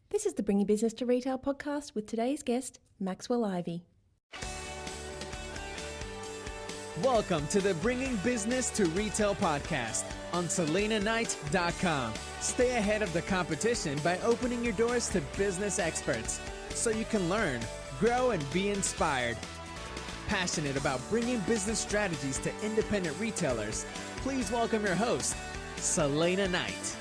This is the Bringing Business to Retail podcast with today's guest, Maxwell Ivey. Welcome to the Bringing Business to Retail podcast on SelenaKnight.com. Stay ahead of the competition by opening your doors to business experts so you can learn, grow, and be inspired. Passionate about bringing business strategies to independent retailers, please welcome your host, Selena Knight.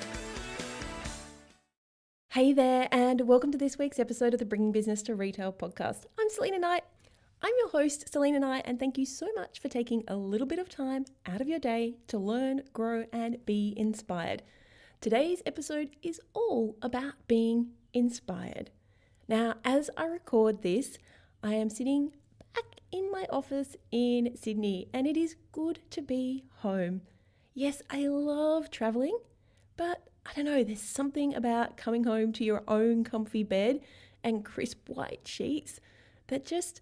Hey there, and welcome to this week's episode of the Bringing Business to Retail podcast. I'm Selena Knight. I'm your host, Selena Knight, and thank you so much for taking a little bit of time out of your day to learn, grow, and be inspired. Today's episode is all about being inspired. Now, as I record this, I am sitting back in my office in Sydney, and it is good to be home. Yes, I love traveling, but I don't know, there's something about coming home to your own comfy bed and crisp white sheets that just,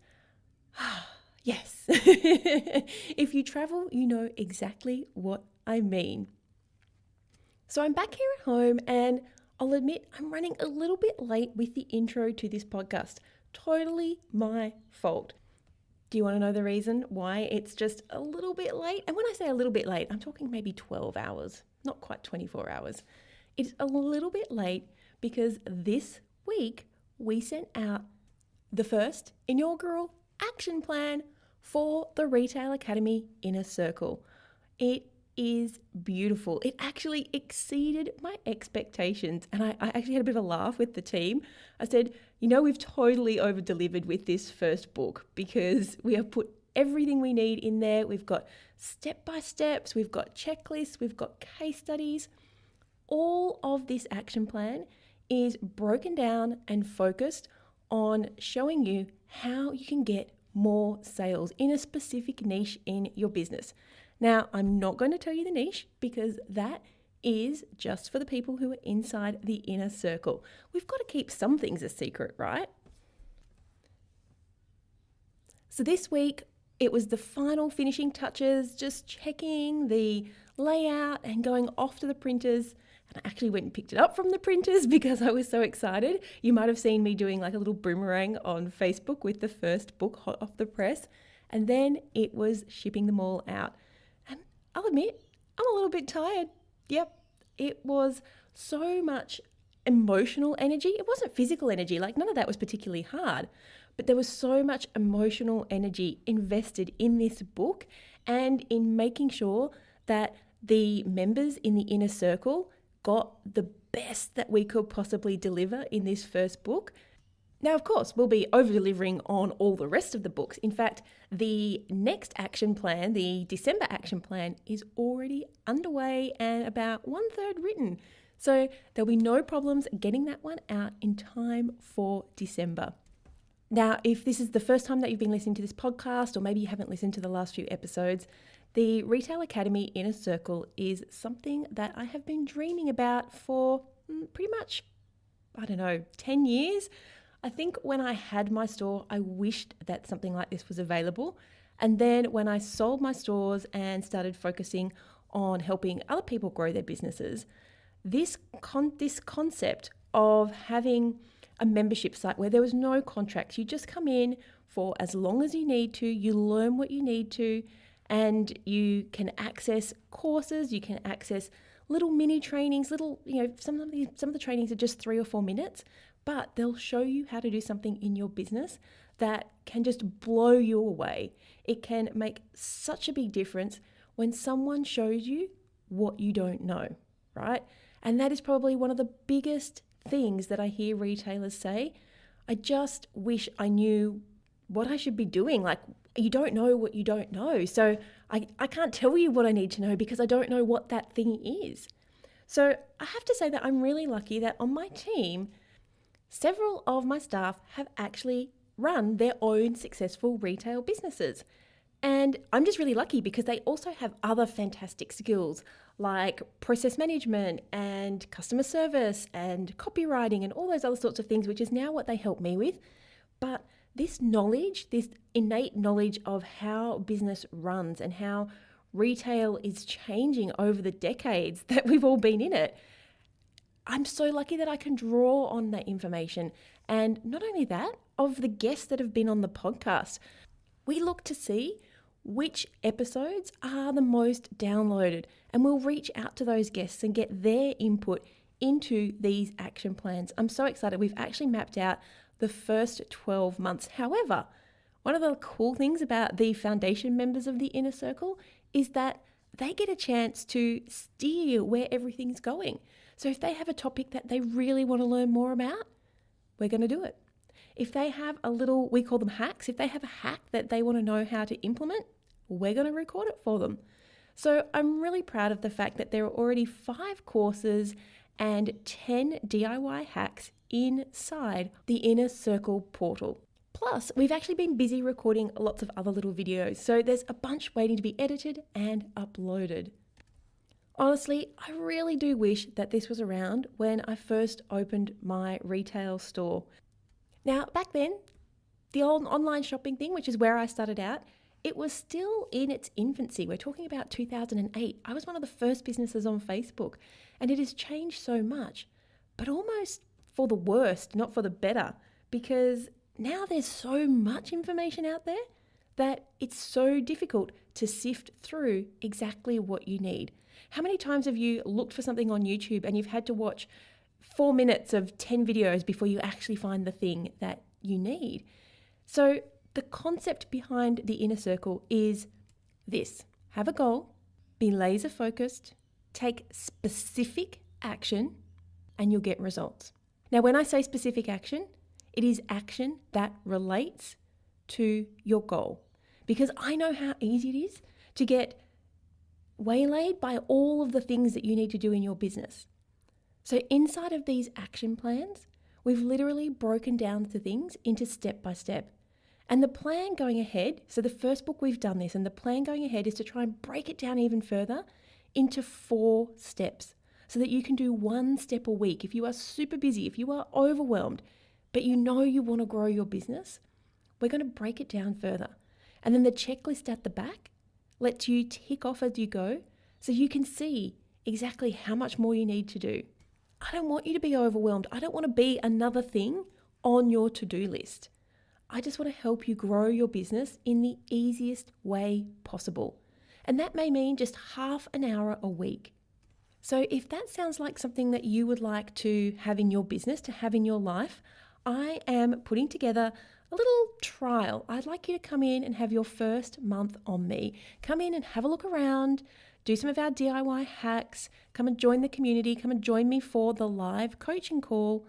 yes. If you travel, you know exactly what I mean. So I'm back here at home, and I'll admit I'm running a little bit late with the intro to this podcast. Totally my fault. Do you want to know the reason why it's just a little bit late? And when I say a little bit late, I'm talking maybe 12 hours, not quite 24 hours. It's a little bit late because this week we sent out the first inaugural action plan for the Retail Academy Inner Circle. It is beautiful. It actually exceeded my expectations, and I actually had a bit of a laugh with the team. I said, we've totally over-delivered with this first book because we have put everything we need in there. We've got step-by-steps, we've got checklists, we've got case studies. All of this action plan is broken down and focused on showing you how you can get more sales in a specific niche in your business. Now, I'm not going to tell you the niche because that is just for the people who are inside the inner circle. We've got to keep some things a secret, right? So this week, it was the final finishing touches, just checking the layout and going off to the printers. And I actually went and picked it up from the printers because I was so excited. You might have seen me doing like a little boomerang on Facebook with the first book hot off the press. And then it was shipping them all out. And I'll admit, I'm a little bit tired. Yep, it was so much emotional energy. It wasn't physical energy, like none of that was particularly hard. But there was so much emotional energy invested in this book and in making sure that the members in the inner circle got the best that we could possibly deliver in this first book. Now, of course, we'll be over-delivering on all the rest of the books. In fact, the next action plan, the December action plan, is already underway and about 1/3 written. So there'll be no problems getting that one out in time for December. Now, if this is the first time that you've been listening to this podcast, or maybe you haven't listened to the last few episodes, the Retail Academy Inner Circle is something that I have been dreaming about for pretty much, 10 years. I think when I had my store, I wished that something like this was available. And then when I sold my stores and started focusing on helping other people grow their businesses, this concept of having a membership site where there was no contracts, you just come in for as long as you need to, you learn what you need to, and you can access courses, you can access little mini trainings, some of the trainings are just 3 or 4 minutes, but they'll show you how to do something in your business that can just blow you away. It can make such a big difference when someone shows you what you don't know, right? And that is probably one of the biggest things that I hear retailers say. I just wish I knew what I should be doing. Like, you don't know what you don't know. So I can't tell you what I need to know because I don't know what that thing is. So I have to say that I'm really lucky that on my team, several of my staff have actually run their own successful retail businesses. And I'm just really lucky because they also have other fantastic skills like process management and customer service and copywriting and all those other sorts of things, which is now what they help me with. But this knowledge, this innate knowledge of how business runs and how retail is changing over the decades that we've all been in it, I'm so lucky that I can draw on that information. And not only that, of the guests that have been on the podcast, we look to see which episodes are the most downloaded, and we'll reach out to those guests and get their input into these action plans. I'm so excited. We've actually mapped out the first 12 months. However, one of the cool things about the foundation members of the Inner Circle is that they get a chance to steer where everything's going. So if they have a topic that they really want to learn more about, we're going to do it. If they have a little, we call them hacks, if they have a hack that they want to know how to implement, we're going to record it for them. So I'm really proud of the fact that there are already 5 courses and 10 DIY hacks inside the Inner Circle portal. Plus, we've actually been busy recording lots of other little videos, so there's a bunch waiting to be edited and uploaded. Honestly, I really do wish that this was around when I first opened my retail store. Now, back then, the old online shopping thing, which is where I started out, it was still in its infancy. We're talking about 2008. I was one of the first businesses on Facebook, and it has changed so much, but almost for the worst, not for the better, because now there's so much information out there that it's so difficult to sift through exactly what you need. How many times have you looked for something on YouTube and you've had to watch 4 minutes of 10 videos before you actually find the thing that you need? So the concept behind the Inner Circle is this: have a goal, be laser focused, take specific action, and you'll get results. Now, when I say specific action, it is action that relates to your goal, because I know how easy it is to get waylaid by all of the things that you need to do in your business. So inside of these action plans, we've literally broken down the things into step by step. And the plan going ahead, so the first book we've done this, and the plan going ahead is to try and break it down even further into 4 steps so that you can do 1 step a week. If you are super busy, if you are overwhelmed, but you know you want to grow your business, we're going to break it down further. And then the checklist at the back lets you tick off as you go so you can see exactly how much more you need to do. I don't want you to be overwhelmed. I don't want to be another thing on your to-do list. I just want to help you grow your business in the easiest way possible. And that may mean just half an hour a week. So if that sounds like something that you would like to have in your business, to have in your life, I am putting together a little trial. I'd like you to come in and have your first month on me. Come in and have a look around, do some of our DIY hacks, come and join the community, come and join me for the live coaching call.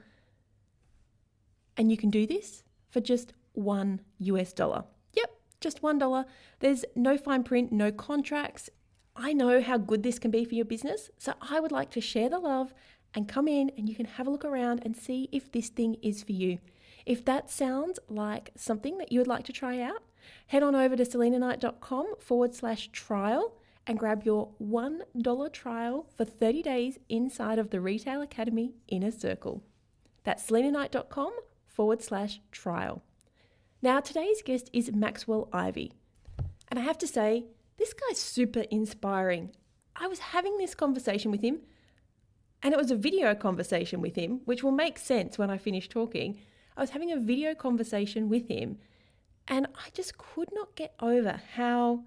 And you can do this for just $1 US. Yep, just $1. There's no fine print, no contracts. I know how good this can be for your business, so I would like to share the love and come in and you can have a look around and see if this thing is for you. If that sounds like something that you would like to try out, head on over to selenaknight.com/trial and grab your $1 trial for 30 days inside of the Retail Academy Inner Circle. That's selenaknight.com/trial. Now, today's guest is Maxwell Ivey. And I have to say, this guy's super inspiring. I was having this conversation with him, and it was a video conversation with him, which will make sense when I finish talking. I was having a video conversation with him, and I just could not get over how,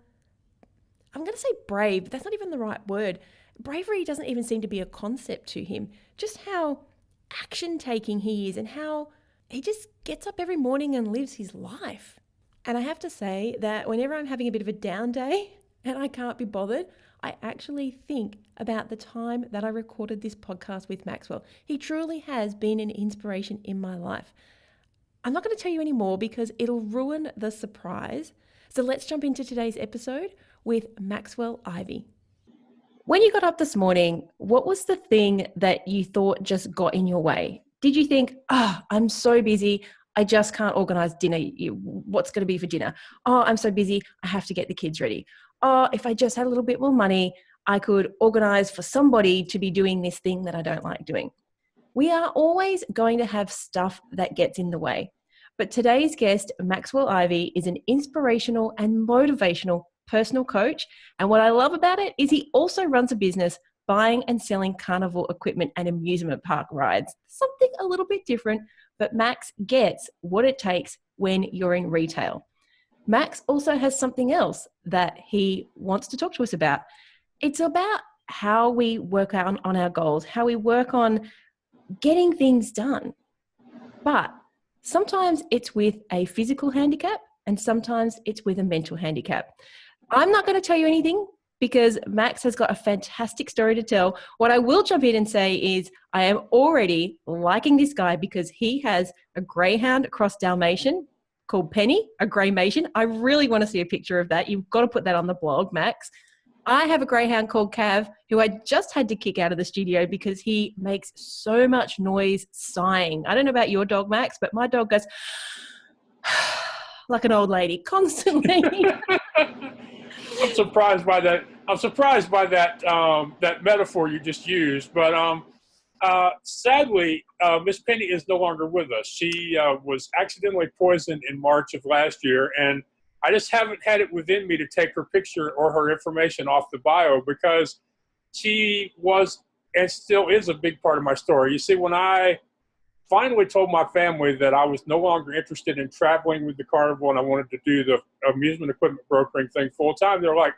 I'm going to say brave, but that's not even the right word. Bravery doesn't even seem to be a concept to him. Just how action-taking he is and how he just gets up every morning and lives his life. And I have to say that whenever I'm having a bit of a down day and I can't be bothered, I actually think about the time that I recorded this podcast with Maxwell. He truly has been an inspiration in my life. I'm not going to tell you any more because it'll ruin the surprise. So let's jump into today's episode with Maxwell Ivey. When you got up this morning, what was the thing that you thought just got in your way? Did you think, I'm so busy, I just can't organize dinner. What's going to be for dinner? Oh, I'm so busy, I have to get the kids ready. Oh, if I just had a little bit more money, I could organize for somebody to be doing this thing that I don't like doing. We are always going to have stuff that gets in the way. But today's guest, Maxwell Ivey, is an inspirational and motivational personal coach. And what I love about it is he also runs a business buying and selling carnival equipment and amusement park rides. Something a little bit different, but Max gets what it takes when you're in retail. Max also has something else that he wants to talk to us about. It's about how we work out on our goals, how we work on getting things done. But sometimes it's with a physical handicap and sometimes it's with a mental handicap. I'm not going to tell you anything because Max has got a fantastic story to tell. What I will jump in and say is I am already liking this guy because he has a greyhound cross Dalmatian called Penny, a Greymation. I really want to see a picture of that. You've got to put that on the blog, Max. I have a greyhound called Cav who I just had to kick out of the studio because he makes so much noise sighing. I don't know about your dog, Max, but my dog goes like an old lady constantly. I'm surprised by that. That metaphor you just used. But sadly, Miss Penny is no longer with us. She was accidentally poisoned in March of last year, and I just haven't had it within me to take her picture or her information off the bio because she was and still is a big part of my story. You see, when I finally told my family that I was no longer interested in traveling with the carnival and I wanted to do the amusement equipment brokering thing full time, they're like,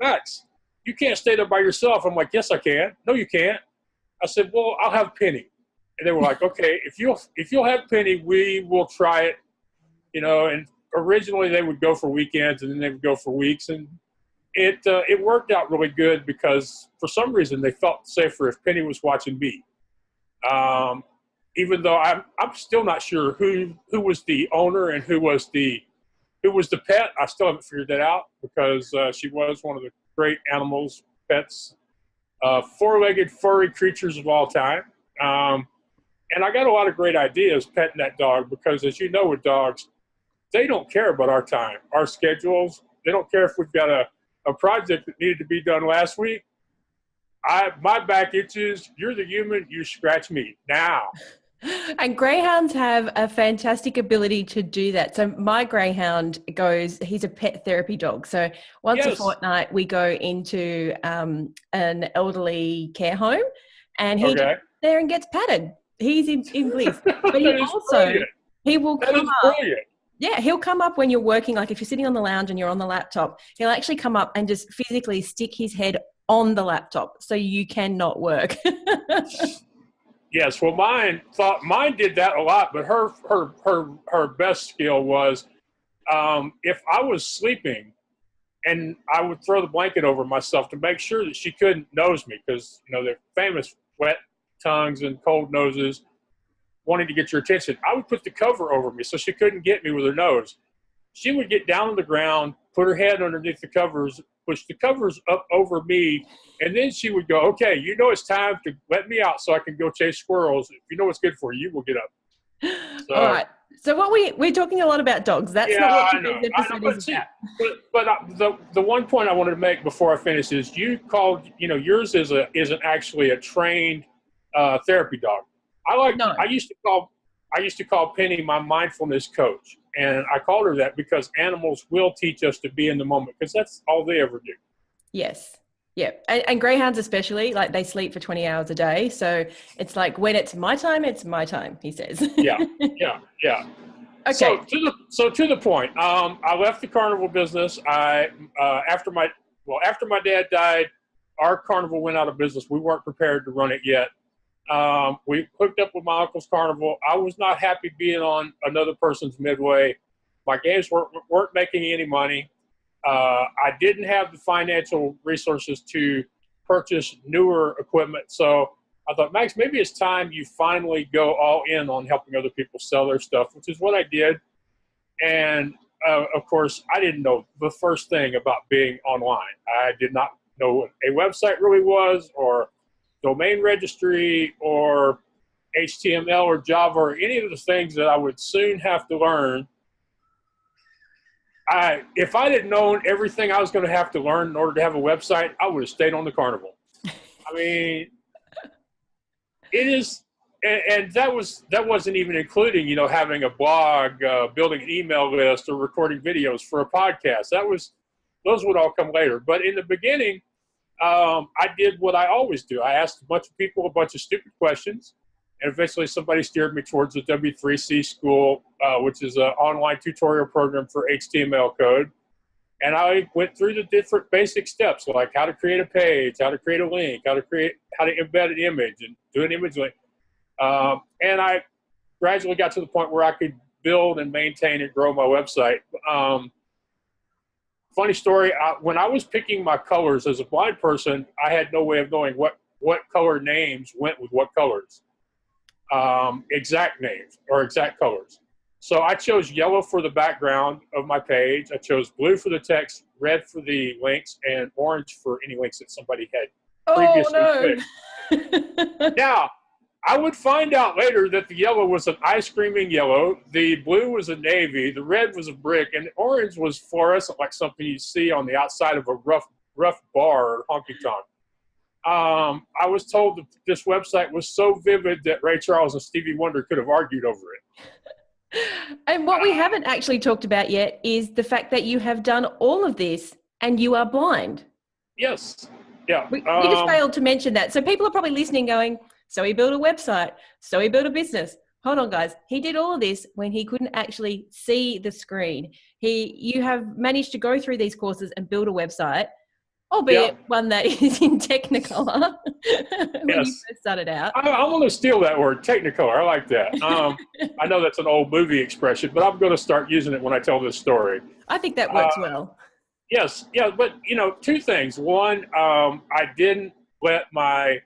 Max, you can't stay there by yourself. I'm like, yes, I can. No, you can't. I said, well, I'll have Penny. And they were like, okay, if you'll have Penny, we will try it, and originally they would go for weekends and then they would go for weeks. And it worked out really good because for some reason they felt safer if Penny was watching me. Even though I'm still not sure who was the owner and who was the pet. I still haven't figured that out because she was one of the great animals, pets, four-legged furry creatures of all time. And I got a lot of great ideas petting that dog because, as you know, with dogs, they don't care about our time, our schedules. They don't care if we've got a project that needed to be done last week. My back itches. You're the human. You scratch me now. And greyhounds have a fantastic ability to do that. So my greyhound he's a pet therapy dog. So once a fortnight, we go into an elderly care home and he gets there and gets patted. He's in bliss. But he will come up. Yeah, he'll come up when you're working, like if you're sitting on the lounge and you're on the laptop, he'll actually come up and just physically stick his head on the laptop so you cannot work. Yes, well, mine did that a lot, but her best skill was if I was sleeping and I would throw the blanket over myself to make sure that she couldn't nose me because, they're famous wet tongues and cold noses wanting to get your attention. I would put the cover over me so she couldn't get me with her nose. She would get down on the ground, put her head underneath the covers, push the covers up over me, and then she would go, okay, it's time to let me out so I can go chase squirrels. If you know what's good for you, you will get up. So, all right. So we're talking a lot about dogs. That's not what today's episode is about. But the one point I wanted to make before I finish is you called, yours isn't actually a trained therapy dog. I used to call Penny my mindfulness coach, and I called her that because animals will teach us to be in the moment because that's all they ever do. Yes. Yeah. And greyhounds especially, like they sleep for 20 hours a day. So it's like when it's my time, he says. Yeah. Okay. So to the point, I left the carnival business. After my dad died, our carnival went out of business. We weren't prepared to run it yet. We hooked up with my uncle's carnival. I was not happy being on another person's midway. My games weren't making any money. I didn't have the financial resources to purchase newer equipment. So I thought, Max, maybe it's time you finally go all in on helping other people sell their stuff, which is what I did. And, of course, I didn't know the first thing about being online. I did not know what a website really was or domain registry or HTML or Java or any of the things that I would soon have to learn. If I didn't know everything I was going to have to learn in order to have a website, I would have stayed on the carnival. I mean, it is, and that wasn't even including, having a blog, building an email list, or recording videos for a podcast. Those would all come later. But in the beginning, I did what I always do. I asked a bunch of people a bunch of stupid questions, and eventually somebody steered me towards the W3C School, which is an online tutorial program for HTML code. And I went through the different basic steps, like how to create a page, how to create a link, how to embed an image and do an image link. And I gradually got to the point where I could build and maintain and grow my website. Funny story, when I was picking my colors as a blind person, I had no way of knowing what color names went with what colors, exact names or exact colors. So I chose yellow for the background of my page. I chose blue for the text, red for the links, and orange for any links that somebody had previously picked. Now, I would find out later that the yellow was an ice creaming yellow, the blue was a navy, the red was a brick, and the orange was fluorescent, like something you see on the outside of a rough bar or honky-tonk. I was told that this website was so vivid that Ray Charles and Stevie Wonder could have argued over it. And what we haven't actually talked about yet is the fact that you have done all of this and you are blind. Yes. Yeah. We just failed to mention that. So people are probably listening going, so he built a website, so he built a business. Hold on, guys. He did all of this when he couldn't actually see the screen. You have managed to go through these courses and build a website, albeit one that is in Technicolor when you first started out. I'm going to steal that word, Technicolor. I like that. I know that's an old movie expression, but I'm going to start using it when I tell this story. I think that works well. Yes. Yeah. But, two things. One, I didn't let my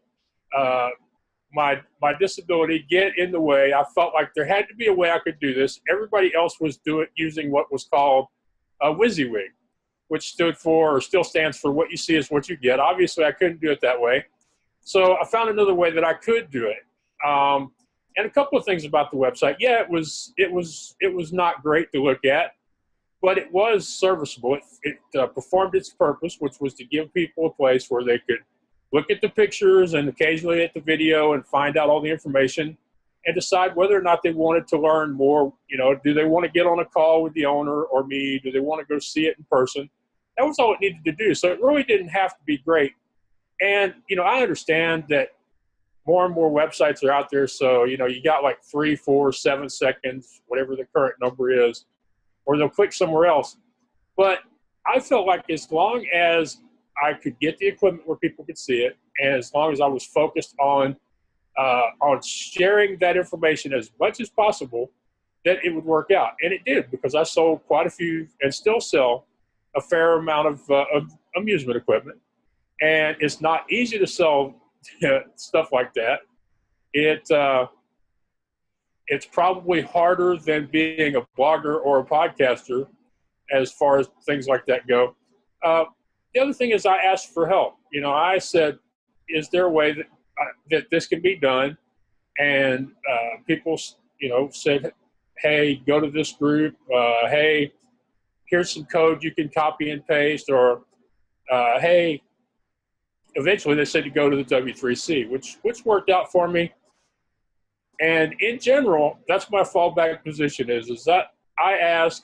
disability get in the way. I felt like there had to be a way I could do this. Everybody else was using what was called a WYSIWYG, which stood for, or still stands for, what you see is what you get. Obviously, I couldn't do it that way. So I found another way that I could do it. And a couple of things about the website. Yeah, it was not great to look at, but it was serviceable. It performed its purpose, which was to give people a place where they could look at the pictures and occasionally at the video and find out all the information and decide whether or not they wanted to learn more. Do they want to get on a call with the owner or me? Do they want to go see it in person? That was all it needed to do. So it really didn't have to be great. And, I understand that more and more websites are out there. So, you got like 3, 4, 7 seconds, whatever the current number is, or they'll click somewhere else. But I felt like as long as I could get the equipment where people could see it, and as long as I was focused on sharing that information as much as possible, that it would work out. And it did, because I sold quite a few and still sell a fair amount of amusement equipment. And it's not easy to sell stuff like that. It's probably harder than being a blogger or a podcaster as far as things like that go. The other thing is I asked for help. I said, is there a way that this can be done? And people, said, hey, go to this group. Hey, here's some code you can copy and paste. Or, hey, eventually they said to go to the W3C, which worked out for me. And in general, that's my fallback position is that I ask,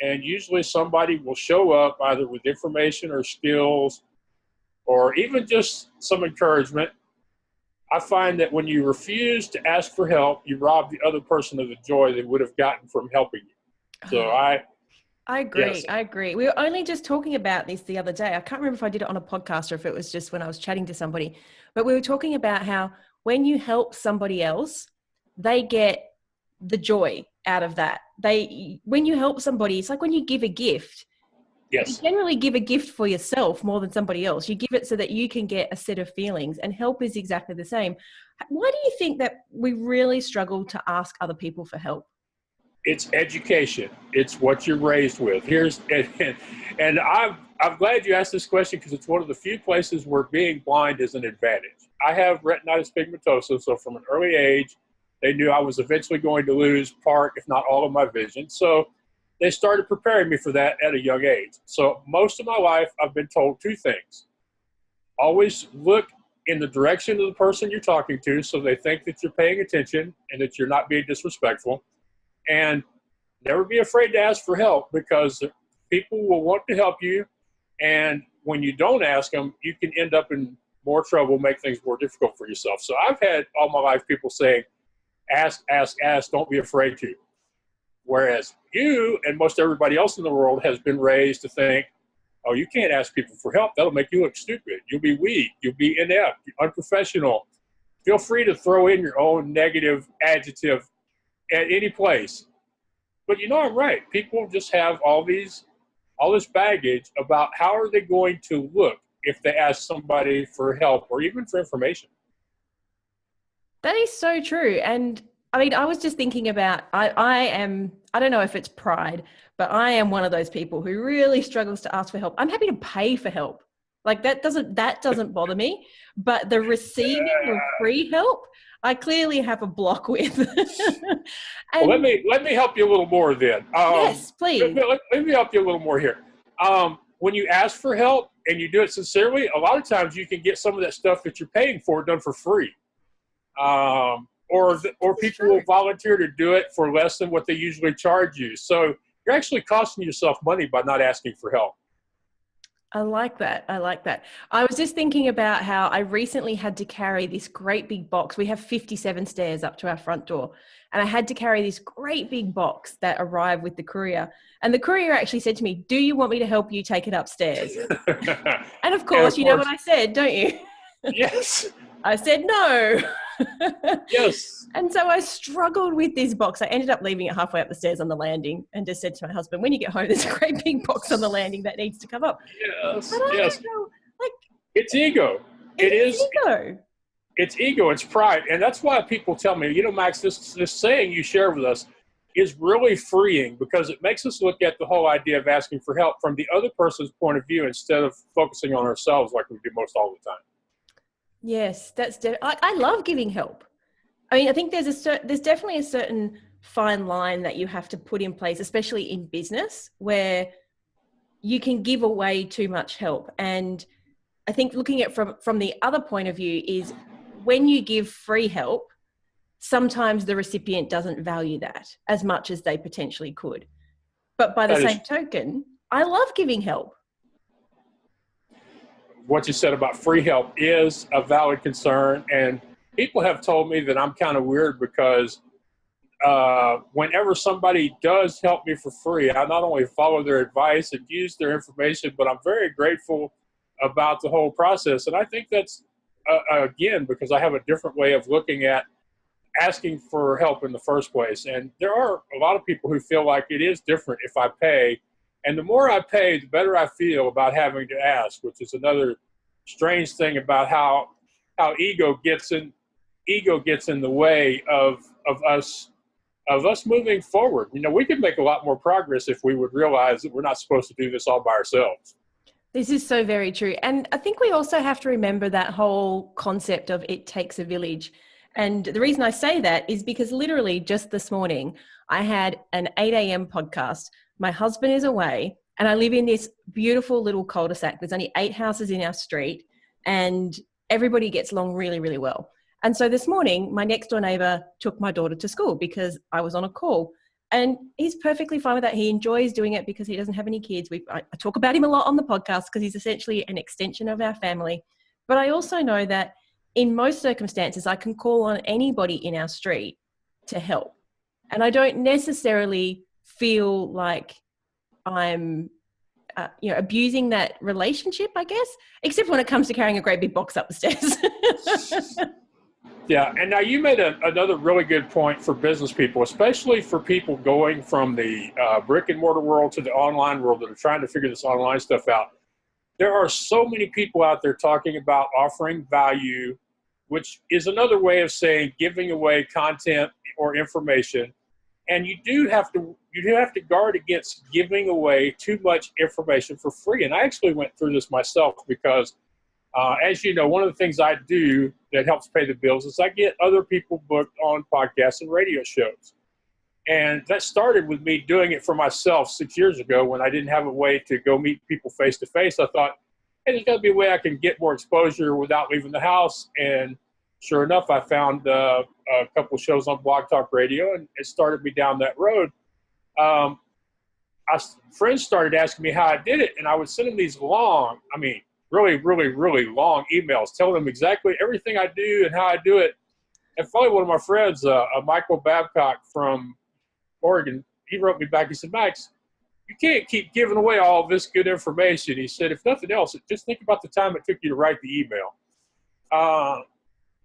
and usually somebody will show up either with information or skills or even just some encouragement. I find that when you refuse to ask for help, you rob the other person of the joy they would have gotten from helping you. So I agree. Yes. I agree. We were only just talking about this the other day. I can't remember if I did it on a podcast or if it was just when I was chatting to somebody, but we were talking about how when you help somebody else, they get the joy out of that. When you help somebody, it's like when you give a gift. Yes. You generally give a gift for yourself more than somebody else. You give it so that you can get a set of feelings, and help is exactly the same. Why do you think that we really struggle to ask other people for help? It's education. It's what you're raised with. And I'm glad you asked this question, because it's one of the few places where being blind is an advantage. I have retinitis pigmentosa, so from an early age, they knew I was eventually going to lose part, if not all, of my vision. So they started preparing me for that at a young age. So most of my life, I've been told two things. Always look in the direction of the person you're talking to so they think that you're paying attention and that you're not being disrespectful. And never be afraid to ask for help, because people will want to help you. And when you don't ask them, you can end up in more trouble, make things more difficult for yourself. So I've had all my life people saying, ask, ask, ask, don't be afraid to. Whereas you and most everybody else in the world has been raised to think, oh, you can't ask people for help. That'll make you look stupid. You'll be weak. You'll be inept, unprofessional. Feel free to throw in your own negative adjective at any place. But I'm right. People just have all this baggage about how are they going to look if they ask somebody for help or even for information. That is so true. And I mean, I was just thinking about, I don't know if it's pride, but I am one of those people who really struggles to ask for help. I'm happy to pay for help. Like that doesn't bother me, but the receiving of free help, I clearly have a block with. Well, let me help you a little more then. Yes, please. Let me help you a little more here. When you ask for help and you do it sincerely, a lot of times you can get some of that stuff that you're paying for done for free. Or people will volunteer to do it for less than what they usually charge you. So you're actually costing yourself money by not asking for help. I like that. I was just thinking about how I recently had to carry this great big box. We have 57 stairs up to our front door. And I had to carry this great big box that arrived with the courier. And the courier actually said to me, do you want me to help you take it upstairs? And of course, you know what I said, don't you? Yes. I said no. Yes. And so I struggled with this box. I ended up leaving it halfway up the stairs on the landing and just said to my husband, when you get home, there's a great big box on the landing that needs to come up. Yes. But I Yes. don't know, like, it's ego. It is ego. It's ego. It's pride. And that's why people tell me, Max, this saying you share with us is really freeing because it makes us look at the whole idea of asking for help from the other person's point of view instead of focusing on ourselves like we do most all the time. Yes, I love giving help. I mean, I think there's definitely a certain fine line that you have to put in place, especially in business, where you can give away too much help. And I think looking at from the other point of view is when you give free help, sometimes the recipient doesn't value that as much as they potentially could. But by the same token, I love giving help. What you said about free help is a valid concern. And people have told me that I'm kind of weird because whenever somebody does help me for free, I not only follow their advice and use their information, but I'm very grateful about the whole process. And I think that's, again, because I have a different way of looking at asking for help in the first place. And there are a lot of people who feel like it is different if I pay. And the more I pay, the better I feel about having to ask, which is another strange thing about how ego gets in the way of us moving forward. We could make a lot more progress if we would realize that we're not supposed to do this all by ourselves. This is so very true. And I think we also have to remember that whole concept of it takes a village. And the reason I say that is because literally just this morning, I had an 8 a.m. podcast. My husband is away and I live in this beautiful little cul-de-sac. There's only 8 houses in our street and everybody gets along really, really well. And so this morning, my next door neighbor took my daughter to school because I was on a call. And he's perfectly fine with that. He enjoys doing it because he doesn't have any kids. I talk about him a lot on the podcast because he's essentially an extension of our family. But I also know that in most circumstances, I can call on anybody in our street to help. And I don't necessarily feel like I'm abusing that relationship, I guess, except when it comes to carrying a great big box up the stairs. Yeah, and now you made another really good point for business people, especially for people going from the brick and mortar world to the online world that are trying to figure this online stuff out. There are so many people out there talking about offering value, which is another way of saying giving away content or information. And you do have to guard against giving away too much information for free. And I actually went through this myself because as you know, one of the things I do that helps pay the bills is I get other people booked on podcasts and radio shows. And that started with me doing it for myself 6 years ago when I didn't have a way to go meet people face to face. I thought, hey, there's got to be a way I can get more exposure without leaving the house. And sure enough, I found a couple shows on Blog Talk Radio, and it started me down that road. friends started asking me how I did it, and I would send them these long, really, really, really long emails telling them exactly everything I do and how I do it. And finally, one of my friends, Michael Babcock from Oregon, he wrote me back. He said, Max, you can't keep giving away all this good information. He said, if nothing else, just think about the time it took you to write the email.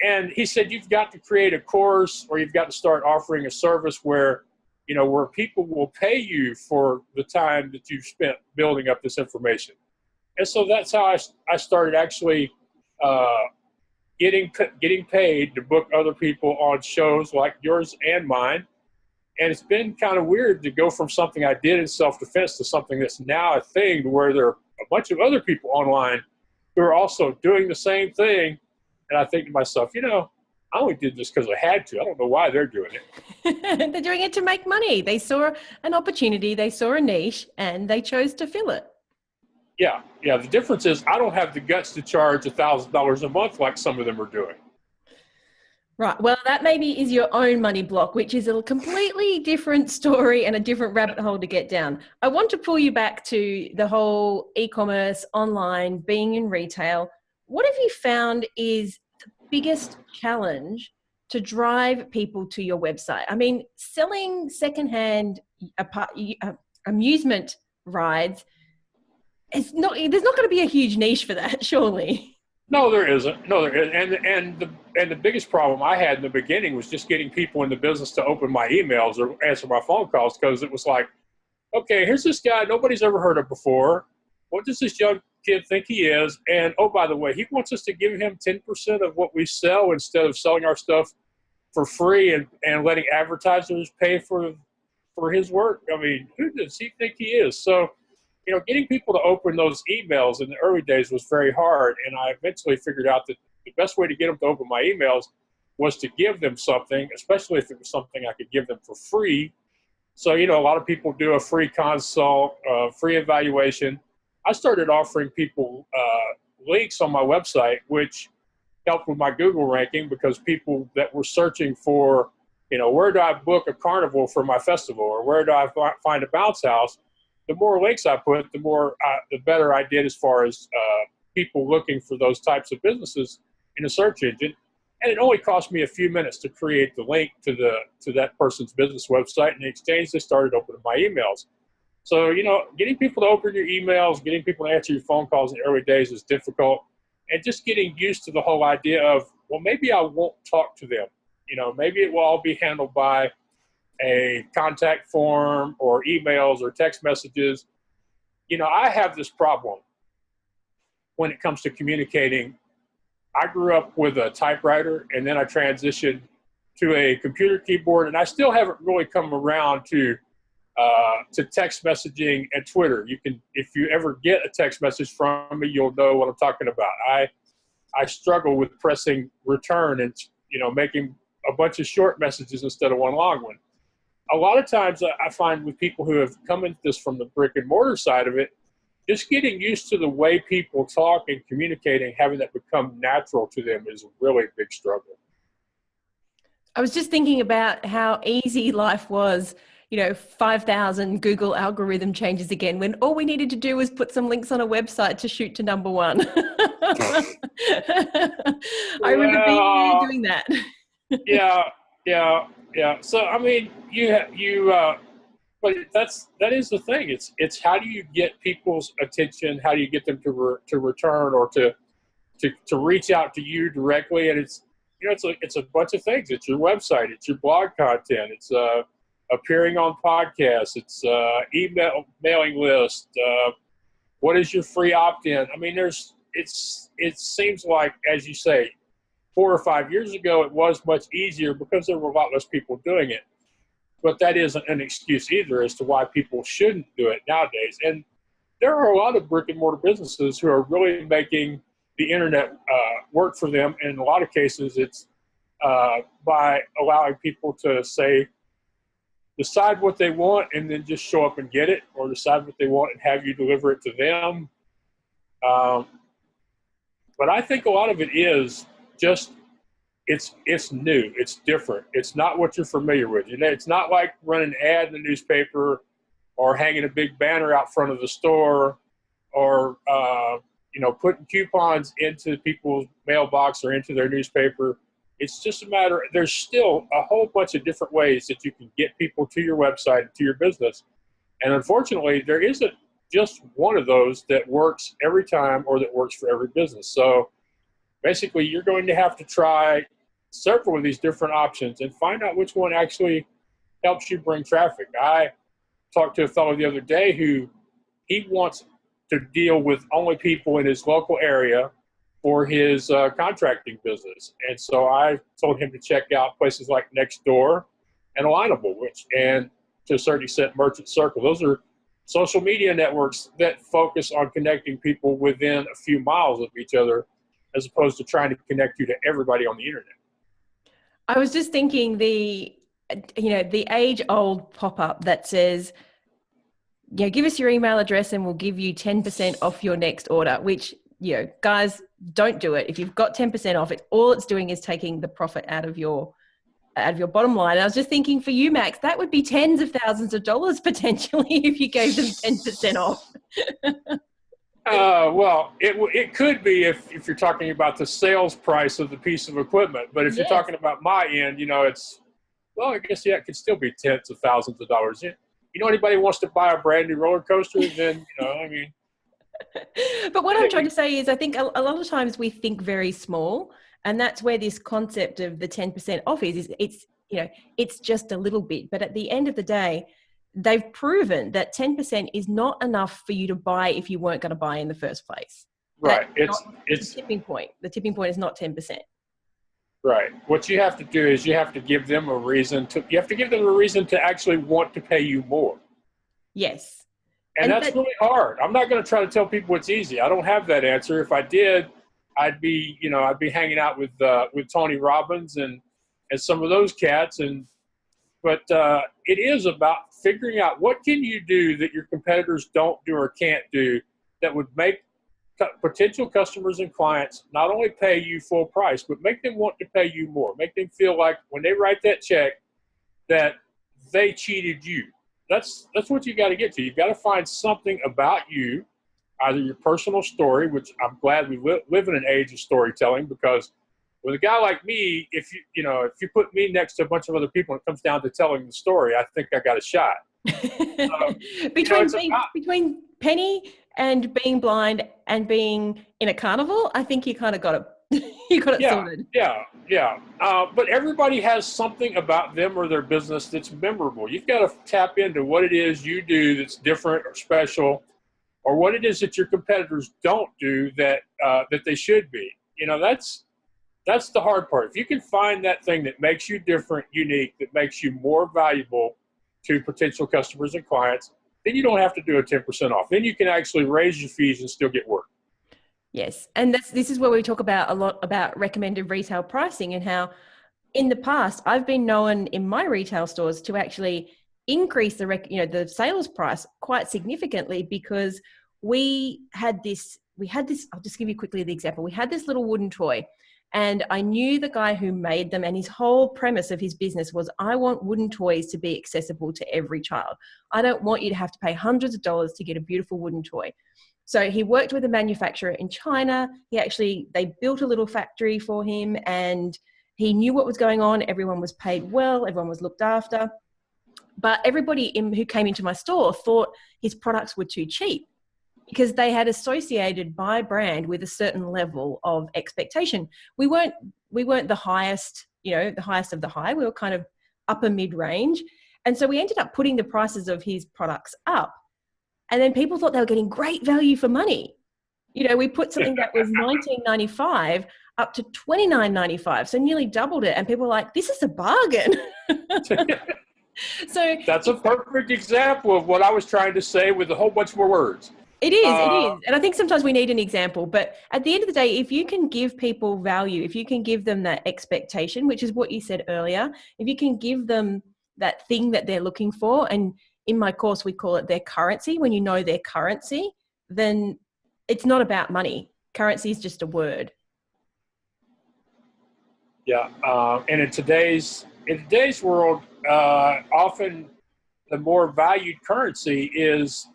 And he said, you've got to create a course, or you've got to start offering a service where, where people will pay you for the time that you've spent building up this information. And so that's how I started actually getting paid to book other people on shows like yours and mine. And it's been kind of weird to go from something I did in self-defense to something that's now a thing, where there are a bunch of other people online who are also doing the same thing. And I think to myself, I only did this because I had to. I don't know why they're doing it. They're doing it to make money. They saw an opportunity, they saw a niche, and they chose to fill it. Yeah. The difference is I don't have the guts to charge $1,000 a month like some of them are doing. Right. Well, that maybe is your own money block, which is a completely different story and a different rabbit hole to get down. I want to pull you back to the whole e-commerce, online, being in retail. What have you found is the biggest challenge to drive people to your website? I mean, selling secondhand amusement rides, there's not going to be a huge niche for that, surely. No, there isn't. No, there isn't. And the biggest problem I had in the beginning was just getting people in the business to open my emails or answer my phone calls, because it was like, okay, here's this guy nobody's ever heard of before. What does this young kid think he is? And, oh, by the way, he wants us to give him 10% of what we sell instead of selling our stuff for free and letting advertisers pay for his work. I mean, who does he think he is? So, getting people to open those emails in the early days was very hard. And I eventually figured out that the best way to get them to open my emails was to give them something, especially if it was something I could give them for free. So, a lot of people do a free consult, free evaluation. I started offering people links on my website, which helped with my Google ranking, because people that were searching for, where do I book a carnival for my festival, or where do I find a bounce house, the more links I put, the better I did as far as people looking for those types of businesses in a search engine. And it only cost me a few minutes to create the link to that person's business website. In exchange, they started opening my emails. So, getting people to open your emails, getting people to answer your phone calls in the early days is difficult. And just getting used to the whole idea of, well, maybe I won't talk to them. Maybe it will all be handled by a contact form or emails or text messages. I have this problem when it comes to communicating. I grew up with a typewriter, and then I transitioned to a computer keyboard, and I still haven't really come around to text messaging and Twitter. If you ever get a text message from me, you'll know what I'm talking about. I struggle with pressing return and making a bunch of short messages instead of one long one. A lot of times I find with people who have come into this from the brick and mortar side of it, just getting used to the way people talk and communicating, having that become natural to them is a really big struggle. I was just thinking about how easy life was, 5,000 Google algorithm changes again, when all we needed to do was put some links on a website to shoot to number one. I remember being there doing that. Yeah. So, I mean, but that is the thing. It's how do you get people's attention? How do you get them to return or to reach out to you directly? And it's a bunch of things. It's your website. It's your blog content. It's appearing on podcasts. It's email mailing list. What is your free opt-in? I mean, it seems like, as you say, 4 or 5 years ago, it was much easier because there were a lot less people doing it. But that isn't an excuse either as to why people shouldn't do it nowadays. And there are a lot of brick and mortar businesses who are really making the internet work for them. And in a lot of cases, it's by allowing people to decide what they want and then just show up and get it, or decide what they want and have you deliver it to them. But I think a lot of it is just, it's new, it's different. It's not what you're familiar with. It's not like running an ad in the newspaper or hanging a big banner out front of the store, or putting coupons into people's mailbox or into their newspaper. It's just a matter, there's still a whole bunch of different ways that you can get people to your website, to your business. And unfortunately, there isn't just one of those that works every time or that works for every business. So basically, you're going to have to try several of these different options and find out which one actually helps you bring traffic. I talked to a fellow the other day who he wants to deal with only people in his local area for his contracting business. And so I told him to check out places like Nextdoor and Alignable, and to a certain extent, Merchant Circle. Those are social media networks that focus on connecting people within a few miles of each other, as opposed to trying to connect you to everybody on the internet. I was just thinking the age-old pop-up that says, give us your email address and we'll give you 10% off your next order, which, guys, don't do it. If you've got 10% off, all it's doing is taking the profit out of your bottom line. And I was just thinking for you, Max, that would be tens of thousands of dollars potentially if you gave them 10% off. Well, it could be if you're talking about the sales price of the piece of equipment. But if you're talking about my end, I guess, it could still be tens of thousands of dollars. Anybody wants to buy a brand new roller coaster, then, But what I'm trying to say is I think a lot of times we think very small, and that's where this concept of the 10% off is it's just a little bit. But at the end of the day, they've proven that 10% is not enough for you to buy if you weren't going to buy in the first place. Right. It's the tipping point. The tipping point is not 10%. Right. What you have to do is you have to give them a reason to actually want to pay you more. Yes. And that's really hard. I'm not going to try to tell people it's easy. I don't have that answer. If I did, I'd be hanging out with Tony Robbins and some of those cats. But it is about figuring out what can you do that your competitors don't do or can't do that would make potential customers and clients not only pay you full price, but make them want to pay you more. Make them feel like when they write that check that they cheated you. That's what you got to get to. You've got to find something about you, either your personal story, which I'm glad we live in an age of storytelling, because with a guy like me, if you put me next to a bunch of other people and it comes down to telling the story, I think I got a shot. Between Penny and being blind and being in a carnival, I think you kind of got it. You got it sorted. Yeah. But everybody has something about them or their business that's memorable. You've got to tap into what it is you do that's different or special, or what it is that your competitors don't do that they should be. That's the hard part. If you can find that thing that makes you different, unique, that makes you more valuable to potential customers and clients, then you don't have to do a 10% off. Then you can actually raise your fees and still get work. Yes. And this is where we talk a lot about recommended retail pricing, and how in the past I've been known in my retail stores to actually increase the sales price quite significantly, because we had this, I'll just give you quickly the example. We had this little wooden toy, and I knew the guy who made them, and his whole premise of his business was, I want wooden toys to be accessible to every child. I don't want you to have to pay hundreds of dollars to get a beautiful wooden toy. So he worked with a manufacturer in China. They built a little factory for him, and he knew what was going on. Everyone was paid well. Everyone was looked after. But everybody who came into my store thought his products were too cheap, because they had associated my brand with a certain level of expectation. We weren't the highest, the highest of the high. We were kind of upper mid-range. And so we ended up putting the prices of his products up. And then people thought they were getting great value for money. We put something that was $19.95 up to $29.95, so nearly doubled it. And people were like, this is a bargain. So that's a perfect example of what I was trying to say with a whole bunch more words. It is. And I think sometimes we need an example. But at the end of the day, if you can give people value, if you can give them that expectation, which is what you said earlier, if you can give them that thing that they're looking for, and in my course, we call it their currency. When you know their currency, then it's not about money. Currency is just a word. Yeah. And in today's world, often the more valued currency is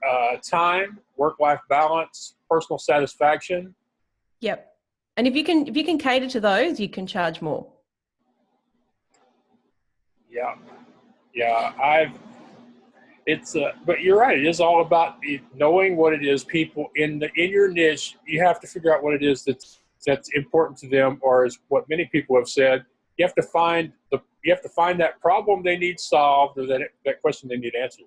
time, work-life balance, personal satisfaction. Yep. And if you can cater to those, you can charge more. Yeah. Yeah. But you're right. It is all about knowing what it is people in your niche. You have to figure out what it is that's important to them, or is what many people have said. You have to find that problem they need solved, or that question they need answered.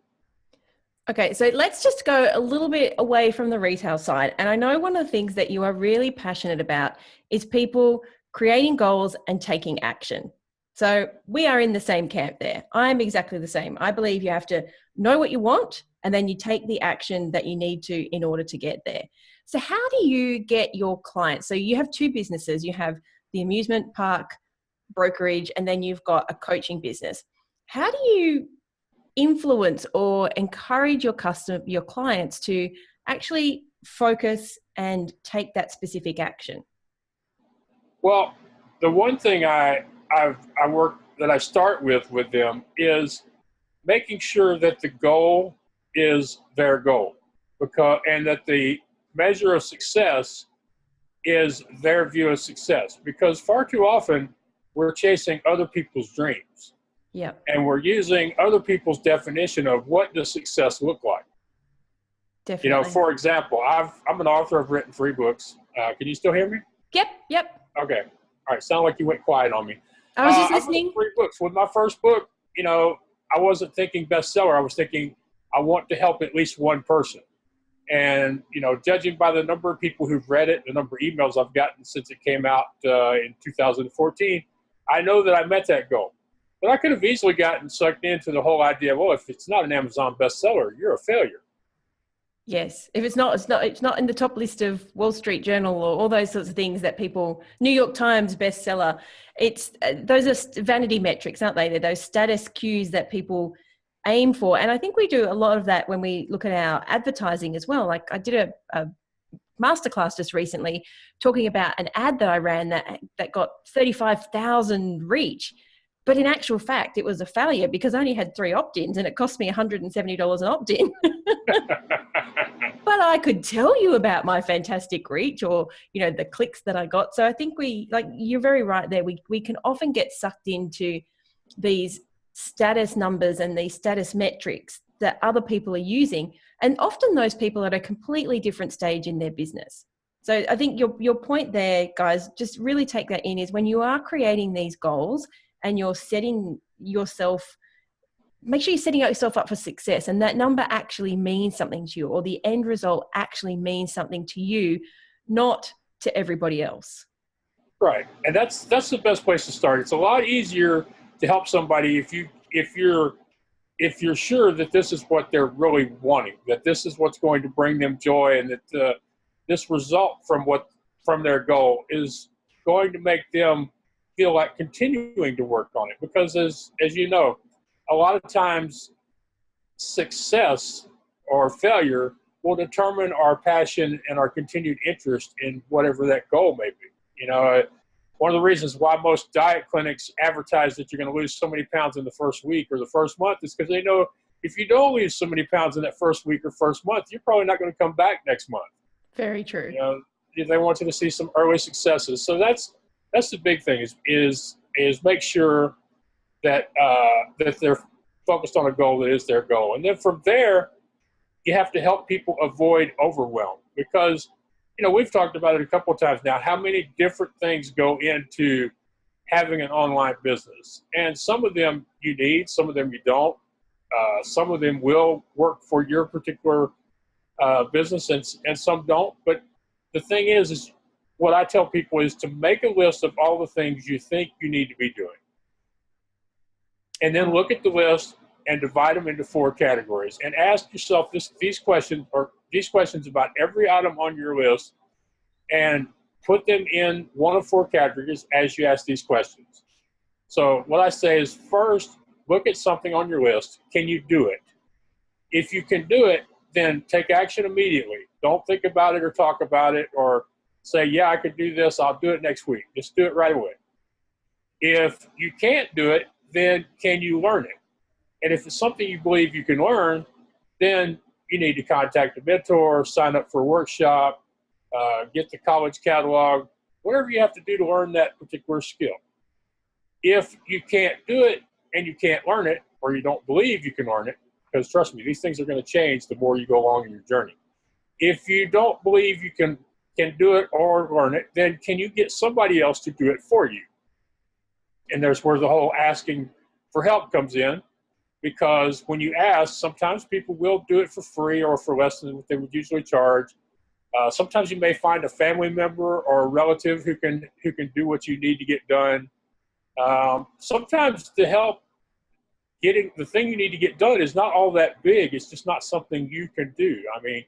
Okay, so let's just go a little bit away from the retail side. And I know one of the things that you are really passionate about is people creating goals and taking action. So we are in the same camp there. I'm exactly the same. I believe you have to know what you want, and then you take the action that you need to in order to get there. So how do you get your clients? So you have two businesses. You have the amusement park brokerage, and then you've got a coaching business. How do you influence or encourage your clients to actually focus and take that specific action? Well, the one thing I start with them is making sure that the goal is their goal, and that the measure of success is their view of success. Because far too often we're chasing other people's dreams. Yeah. And we're using other people's definition of what does success look like. Definitely. For example, I'm an author. I've written 3 books. Can you still hear me? Yep. Okay. All right. Sound like you went quiet on me. I was just listening. I've written 3 books. With my first book, I wasn't thinking bestseller. I was thinking I want to help at least one person. And, judging by the number of people who've read it, the number of emails I've gotten since it came out in 2014, I know that I met that goal. But I could have easily gotten sucked into the whole idea, well, if it's not an Amazon bestseller, you're a failure. Yes. If it's not in the top list of Wall Street Journal or all those sorts of things that people, New York Times bestseller, those are vanity metrics, aren't they? They're those status cues that people aim for. And I think we do a lot of that when we look at our advertising as well. Like I did a masterclass just recently talking about an ad that I ran that got 35,000 reach. But in actual fact, it was a failure because I only had 3 opt-ins and it cost me $170 an opt-in. But I could tell you about my fantastic reach or, the clicks that I got. So I think you're very right there. We can often get sucked into these status numbers and these status metrics that other people are using. And often those people are at a completely different stage in their business. So I think your point there, guys, just really take that in, is when you are creating these goals and you're setting yourself, make sure you're setting yourself up for success, and that number actually means something to you, or the end result actually means something to you, not to everybody else. Right. And that's the best place to start. It's a lot easier to help somebody if you're sure that this is what they're really wanting, that this is what's going to bring them joy, and that this result from their goal is going to make them feel like continuing to work on it. Because as you know, a lot of times success or failure will determine our passion and our continued interest in whatever that goal may be. One of the reasons why most diet clinics advertise that you're going to lose so many pounds in the first week or the first month is because they know if you don't lose so many pounds in that first week or first month, you're probably not going to come back next month. Very true. They want you to see some early successes. So that's the big thing is make sure that they're focused on a goal that is their goal. And then from there, you have to help people avoid overwhelm, because, we've talked about it a couple of times now, how many different things go into having an online business. And some of them you need, some of them you don't. Some of them will work for your particular business and some don't. But the thing is what I tell people is to make a list of all the things you think you need to be doing. And then look at the list and divide them into 4 categories and ask yourself these questions about every item on your list, and put them in one of 4 categories as you ask these questions. So what I say is, first, look at something on your list. Can you do it? If you can do it, then take action immediately. Don't think about it or talk about it or say, yeah, I could do this, I'll do it next week. Just do it right away. If you can't do it, then can you learn it? And if it's something you believe you can learn, then you need to contact a mentor, sign up for a workshop, get the college catalog, whatever you have to do to learn that particular skill. If you can't do it and you can't learn it, or you don't believe you can learn it, because trust me, these things are going to change the more you go along in your journey. If you don't believe you can do it or learn it, then can you get somebody else to do it for you? And there's where the whole asking for help comes in, because when you ask, sometimes people will do it for free or for less than what they would usually charge. Sometimes you may find a family member or a relative who can do what you need to get done. Sometimes the help getting the thing you need to get done is not all that big. It's just not something you can do. I mean,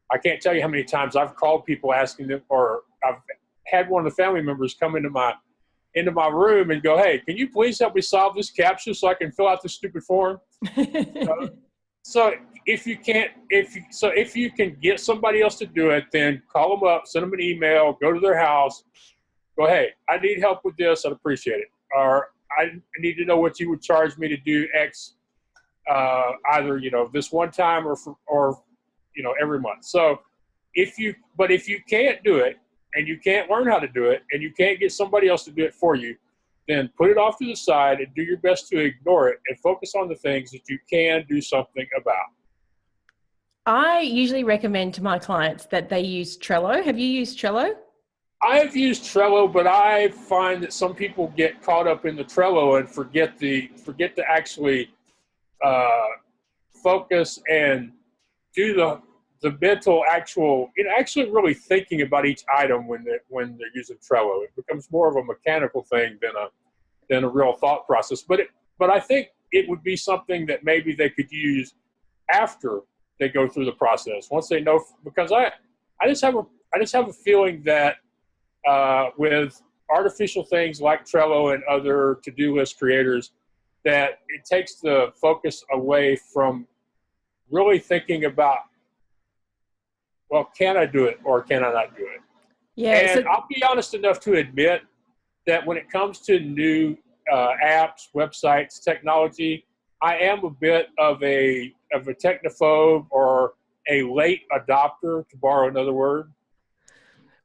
I can't tell you how many times I've called people asking them, or I've had one of the family members come into my room and go, "Hey, can you please help me solve this captcha so I can fill out this stupid form?" So if you can get somebody else to do it, then call them up, send them an email, go to their house, go, "Hey, I need help with this. I'd appreciate it." Or I need to know what you would charge me to do X, either, this one time or every month. So if you can't do it and you can't learn how to do it and you can't get somebody else to do it for you, then put it off to the side and do your best to ignore it and focus on the things that you can do something about. I usually recommend to my clients that they use Trello. Have you used Trello? I have used Trello, but I find that some people get caught up in the Trello and forget to actually focus and do the mental actually really thinking about each item when they're using Trello. It becomes more of a mechanical thing than a real thought process. But I think it would be something that maybe they could use after they go through the process, once they know, because I just have a feeling that with artificial things like Trello and other to-do list creators, that it takes the focus away from really thinking about, well, can I do it or can I not do it? Yeah. And I'll be honest enough to admit that when it comes to new apps, websites, technology, I am a bit of a technophobe, or a late adopter, to borrow another word.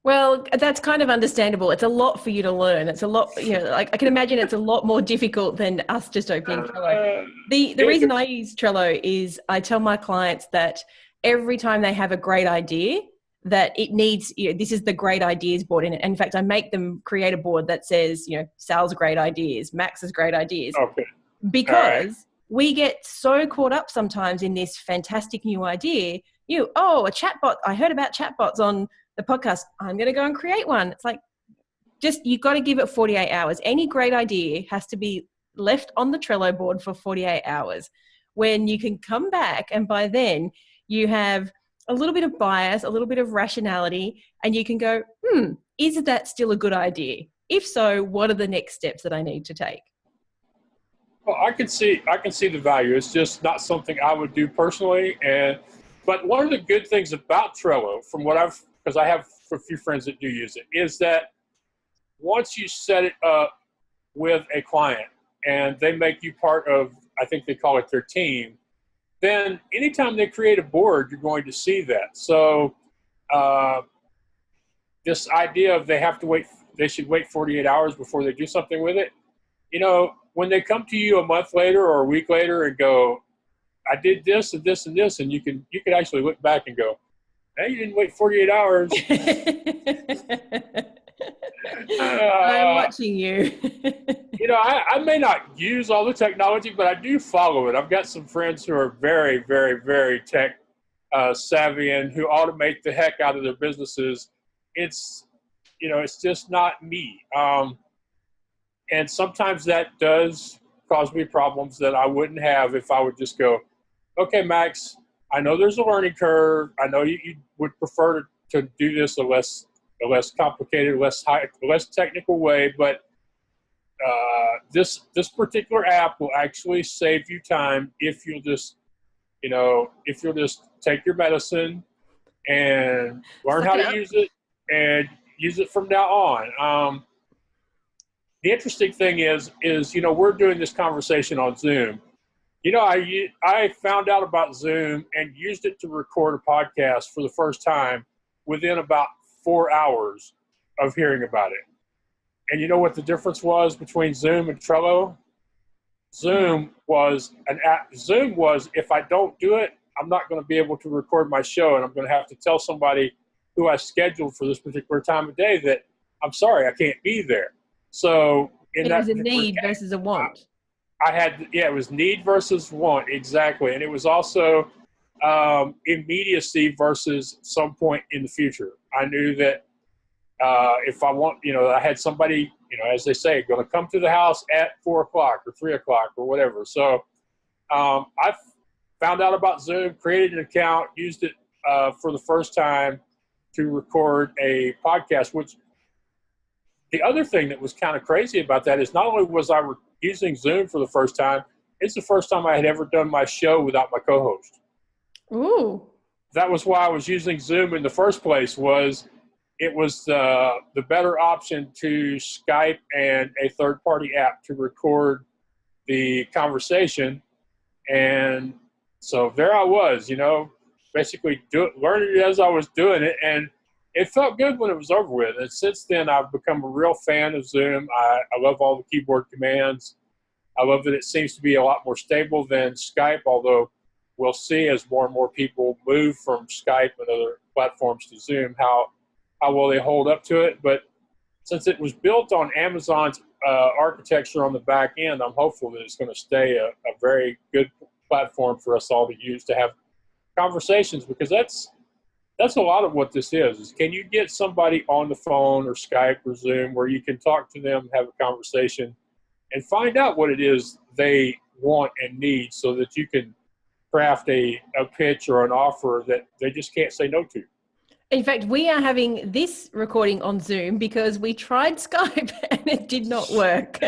Well, that's kind of understandable. It's a lot for you to learn. It's a lot, like I can imagine it's a lot more difficult than us just opening Trello. The reason I use Trello is I tell my clients that every time they have a great idea, that it needs, this is the great ideas board in it. And in fact, I make them create a board that says, Sal's great ideas, Max's great ideas. Okay. Because we get so caught up sometimes in this fantastic new idea. A chatbot. I heard about chatbots on the podcast. I'm going to go and create one. It's like, you've got to give it 48 hours. Any great idea has to be left on the Trello board for 48 hours, when you can come back, and by then you have a little bit of bias, a little bit of rationality, and you can go, is that still a good idea? If so, what are the next steps that I need to take? Well, I can see the value. It's just not something I would do personally. But one of the good things about Trello, because I have a few friends that do use it, is that once you set it up with a client and they make you part of, I think they call it their team, then anytime they create a board, you're going to see that. So this idea of they should wait 48 hours before they do something with it, when they come to you a month later or a week later and go, "I did this and this and this," and you can actually look back and go, "Hey, you didn't wait 48 hours." I'm watching you. I may not use all the technology, but I do follow it. I've got some friends who are very, very, very tech savvy and who automate the heck out of their businesses. It's just not me. And sometimes that does cause me problems that I wouldn't have if I would just go, "Okay, Max, I know there's a learning curve. I know you would prefer to do this a less complicated, less technical way, but this particular app will actually save you time if you'll just take your medicine and learn how to use it and use it from now on." The interesting thing is we're doing this conversation on Zoom, I found out about Zoom and used it to record a podcast for the first time within about 4 hours of hearing about it. And you know what the difference was between Zoom and Trello? Zoom was an app. Zoom was, if I don't do it, I'm not going to be able to record my show, and I'm going to have to tell somebody who I scheduled for this particular time of day that I'm sorry, I can't be there. So It was a need versus a want. It was need versus want, exactly. And it was also immediacy versus some point in the future. I knew that if I want, I had somebody, as they say, going to come to the house at 4 o'clock or 3 o'clock or whatever. So I found out about Zoom, created an account, used it for the first time to record a podcast, which the other thing that was kind of crazy about that is not only was I using Zoom for the first time, it's the first time I had ever done my show without my co-host. Ooh. That was why I was using Zoom in the first place, was it was the better option to Skype and a third-party app to record the conversation. And so there I was, basically learning it as I was doing it. And it felt good when it was over with. And since then, I've become a real fan of Zoom. I love all the keyboard commands. I love that it seems to be a lot more stable than Skype, although we'll see as more and more people move from Skype and other platforms to Zoom how well they hold up to it. But since it was built on Amazon's architecture on the back end, I'm hopeful that it's going to stay a very good platform for us all to use to have conversations, because that's a lot of what this is can you get somebody on the phone or Skype or Zoom where you can talk to them, have a conversation, and find out what it is they want and need so that you can craft a pitch or an offer that they just can't say no to. In fact, we are having this recording on Zoom because we tried Skype and it did not work.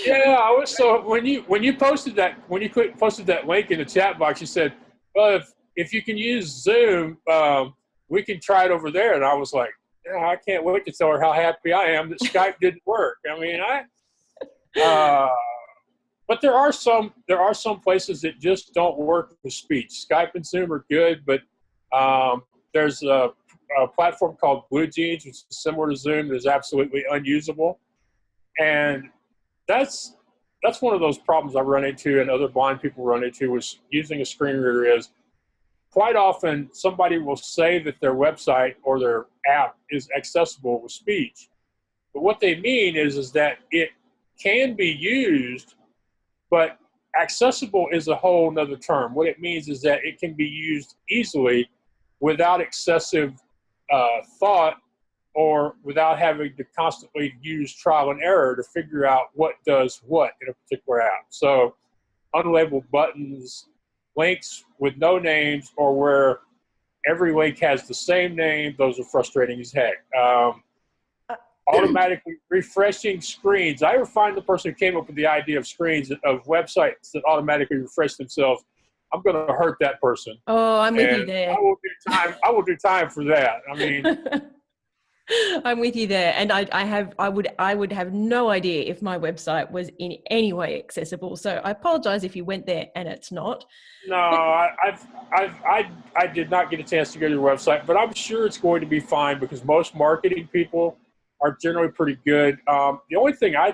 Yeah, so when you posted that link in the chat box, you said, well, if you can use Zoom, we can try it over there. And I was like, yeah, I can't wait to tell her how happy I am that Skype didn't work. I mean, but there are some places that just don't work with speech. Skype and Zoom are good, but there's a platform called Blue Jeans, which is similar to Zoom, that is absolutely unusable. And that's one of those problems I run into and other blind people run into with using a screen reader is quite often somebody will say that their website or their app is accessible with speech. But what they mean is that it can be used, but accessible is a whole nother term. What it means is that it can be used easily without excessive thought or without having to constantly use trial and error to figure out what does what in a particular app. So unlabeled buttons, links with no names, or where every link has the same name, those are frustrating as heck. Automatically refreshing screens. I ever find the person who came up with the idea of screens, of websites that automatically refresh themselves, I'm going to hurt that person. Oh, I'm with you there. I will do time for that. I mean, I'm with you there. And I would have no idea if my website was in any way accessible. So I apologize if you went there and it's not. No, I did not get a chance to go to your website, but I'm sure it's going to be fine because most marketing people are generally pretty good. The only thing I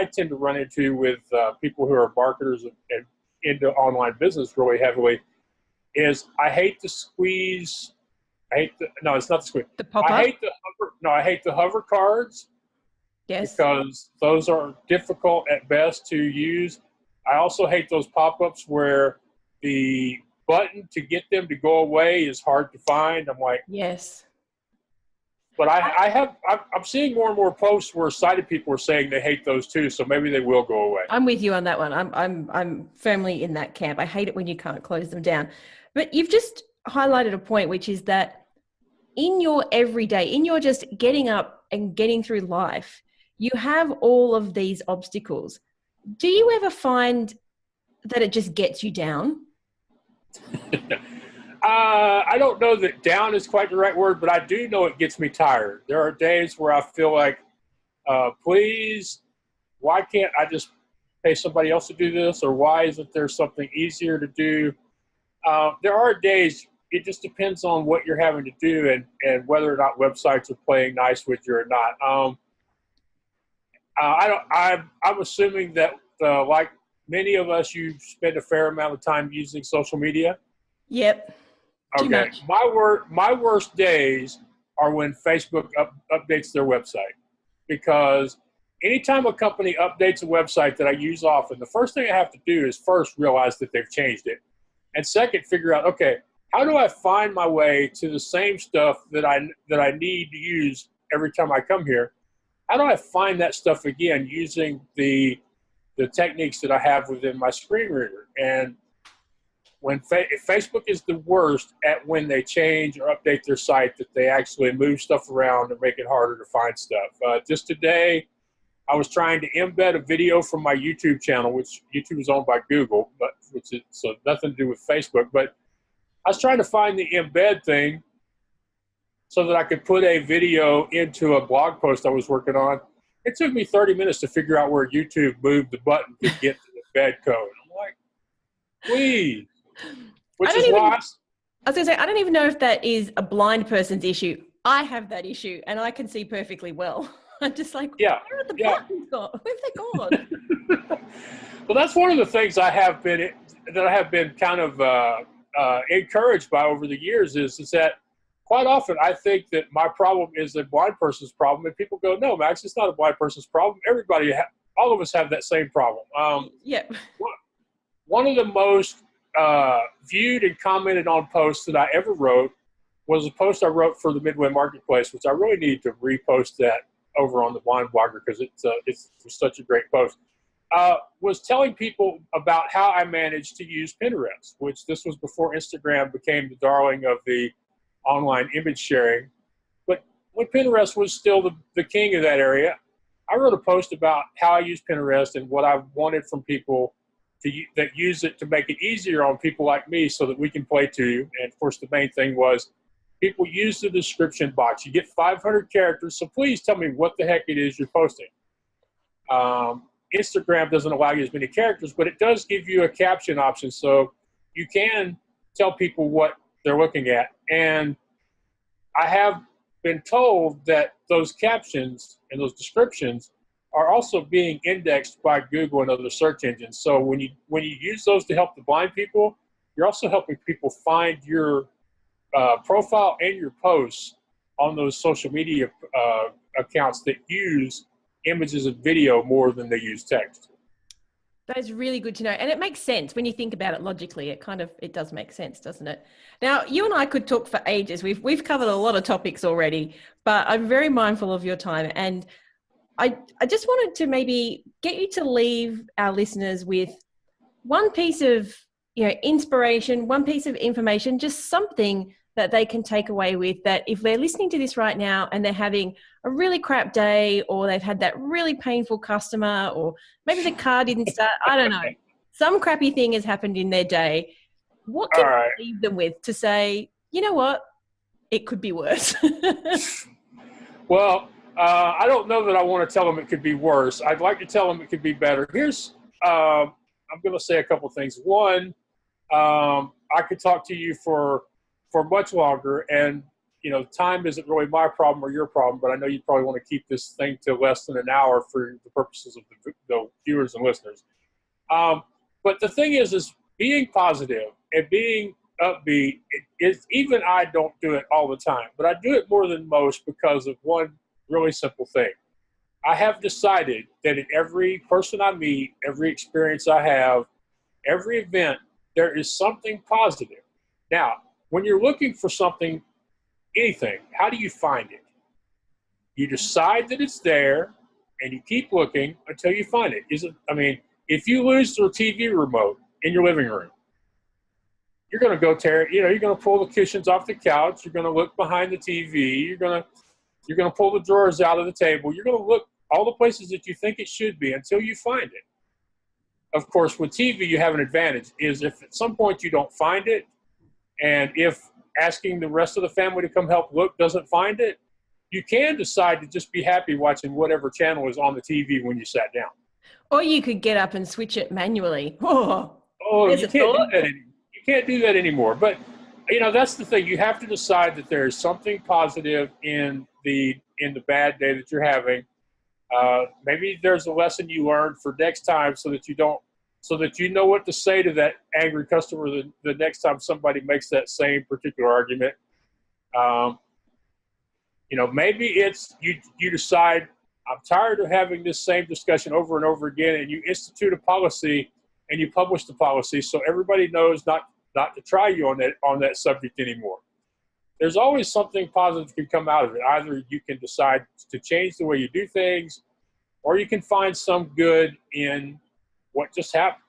tend to run into with people who are marketers and into online business really heavily is I hate the squeeze. No, it's not the squeeze. The pop-up? I hate the hover cards. Yes. Because those are difficult at best to use. I also hate those pop-ups where the button to get them to go away is hard to find. I'm like, yes. But I'm seeing more and more posts where sighted people are saying they hate those too, so maybe they will go away. I'm with you on that one. I'm firmly in that camp. I hate it when you can't close them down. But you've just highlighted a point, which is that in your everyday, in your just getting up and getting through life, you have all of these obstacles. Do you ever find that it just gets you down? I don't know that down is quite the right word, but I do know it gets me tired. There are days where I feel like, please, why can't I just pay somebody else to do this, or why isn't there something easier to do? There are days, it just depends on what you're having to do and whether or not websites are playing nice with you or not. I'm assuming that like many of us, you spend a fair amount of time using social media. Yep. Too Okay. much. My worst days are when Facebook updates their website, because anytime a company updates a website that I use often, the first thing I have to do is first realize that they've changed it. And second, figure out, okay, how do I find my way to the same stuff that I need to use every time I come here? How do I find that stuff again using the techniques that I have within my screen reader? And when Facebook is the worst at when they change or update their site, that they actually move stuff around and make it harder to find stuff. Just today, I was trying to embed a video from my YouTube channel, which YouTube is owned by Google, so nothing to do with Facebook. But I was trying to find the embed thing so that I could put a video into a blog post I was working on. It took me 30 minutes to figure out where YouTube moved the button to get to the embed code. I'm like, please. Which is why I was going to say, I don't even know if that is a blind person's issue. I have that issue, and I can see perfectly well. I'm just like, where are the buttons gone? Where have they gone? Well, that's one of the things I have been kind of encouraged by over the years is that quite often I think that my problem is a blind person's problem, and people go, "No, Max, it's not a blind person's problem. All of us have that same problem." One of the most viewed and commented on posts that I ever wrote was a post I wrote for the Midway Marketplace, which I really need to repost that over on the Blind Blogger because it's such a great post. Was telling people about how I managed to use Pinterest, which this was before Instagram became the darling of the online image sharing. But when Pinterest was still the king of that area, I wrote a post about how I use Pinterest and what I wanted from people that use it to make it easier on people like me so that we can play too. And of course, the main thing was people use the description box. You get 500 characters, so please tell me what the heck it is you're posting. Instagram doesn't allow you as many characters, but it does give you a caption option, so you can tell people what they're looking at. And I have been told that those captions and those descriptions are also being indexed by Google and other search engines. So when you use those to help the blind people, you're also helping people find your profile and your posts on those social media accounts that use images and video more than they use text. That is really good to know. And it makes sense when you think about it logically. It does make sense, doesn't it? Now, you and I could talk for ages. We've covered a lot of topics already, but I'm very mindful of your time. And I just wanted to maybe get you to leave our listeners with one piece of, inspiration, one piece of information, just something that they can take away with, that if they're listening to this right now and they're having a really crap day, or they've had that really painful customer, or maybe the car didn't start, I don't know, some crappy thing has happened in their day, what can you leave them with to say, you know what, it could be worse? Well, I don't know that I want to tell them it could be worse. I'd like to tell them it could be better. I'm going to say a couple things. One, I could talk to you for much longer, and time isn't really my problem or your problem, but I know you probably want to keep this thing to less than an hour for the purposes of the viewers and listeners. But the thing is being positive and being upbeat. Even I don't do it all the time, but I do it more than most because of one really simple thing. I have decided that in every person I meet, every experience I have, every event, there is something positive. Now, when you're looking for something, anything, how do you find it? You decide that it's there, and you keep looking until you find it. If you lose the TV remote in your living room, you're going to go tear it. You're going to pull the cushions off the couch. You're going to look behind the TV. You're going to pull the drawers out of the table. You're going to look all the places that you think it should be until you find it. Of course, with TV, you have an advantage. Is if at some point you don't find it, and if asking the rest of the family to come help look doesn't find it, you can decide to just be happy watching whatever channel is on the TV when you sat down. Or you could get up and switch it manually. Oh, There's you a can't do thought. that. You can't do that anymore. But that's the thing. You have to decide that there is something positive in the bad day that you're having. Maybe there's a lesson you learned for next time, so that you know what to say to that angry customer the next time somebody makes that same particular argument. Maybe it's you decide, I'm tired of having this same discussion over and over again, and you institute a policy and you publish the policy so everybody knows not to try you on that subject anymore. There's always something positive that can come out of it. Either you can decide to change the way you do things, or you can find some good in what just happened.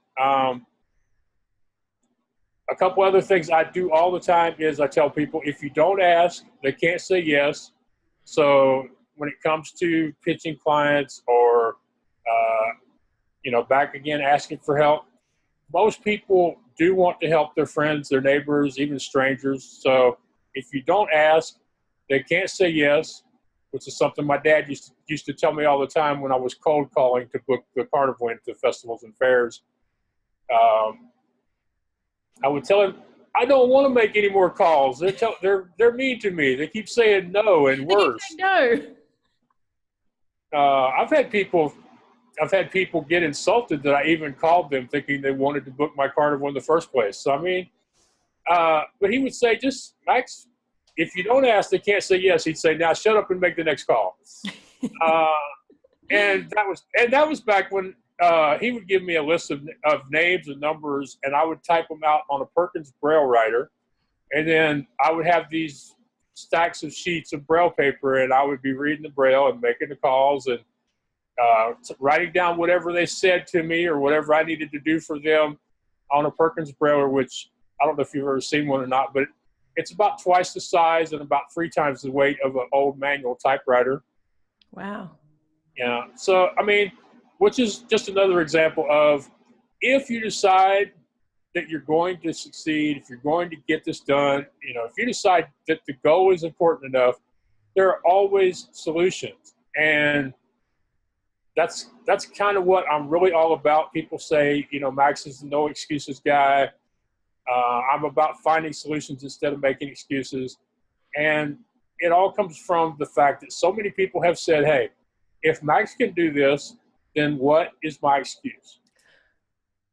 A couple other things I do all the time is I tell people, if you don't ask, they can't say yes. So when it comes to pitching clients or, back again, asking for help, most people do want to help their friends, their neighbors, even strangers. So if you don't ask, they can't say yes, which is something my dad used to tell me all the time when I was cold calling to book the carnival into festivals and fairs. I would tell him, I don't want to make any more calls. They're mean to me. They keep saying no and worse. No. I've had people get insulted that I even called them thinking they wanted to book my carnival in the first place. So, but he would say, just, Max, if you don't ask, they can't say yes. He'd say, now shut up and make the next call. And that was back when he would give me a list of names and numbers, and I would type them out on a Perkins Braille writer. And then I would have these stacks of sheets of Braille paper, and I would be reading the Braille and making the calls and writing down whatever they said to me or whatever I needed to do for them on a Perkins Braille, which I don't know if you've ever seen one or not, but it's about twice the size and about 3 times the weight of an old manual typewriter. Wow. Yeah. So, which is just another example of, if you decide that you're going to succeed, if you're going to get this done, if you decide that the goal is important enough, there are always solutions. And that's kind of what I'm really all about. People say, Max is the no excuses guy. I'm about finding solutions instead of making excuses. And it all comes from the fact that so many people have said, hey, if Max can do this, then what is my excuse?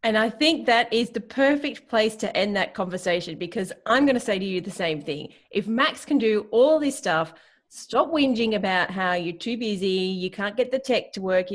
And I think that is the perfect place to end that conversation, because I'm going to say to you the same thing. If Max can do all this stuff, stop whinging about how you're too busy, you can't get the tech to work.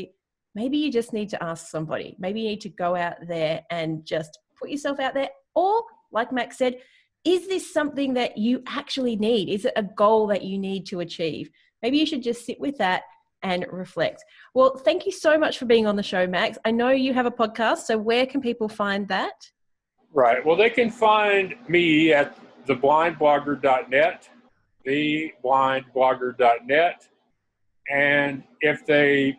Maybe you just need to ask somebody. Maybe you need to go out there and just put yourself out there. Or, like Max said, is this something that you actually need? Is it a goal that you need to achieve? Maybe you should just sit with that and reflect. Well, thank you so much for being on the show, Max. I know you have a podcast, so where can people find that? Right. Well, they can find me at theblindblogger.net, theblindblogger.net. And if they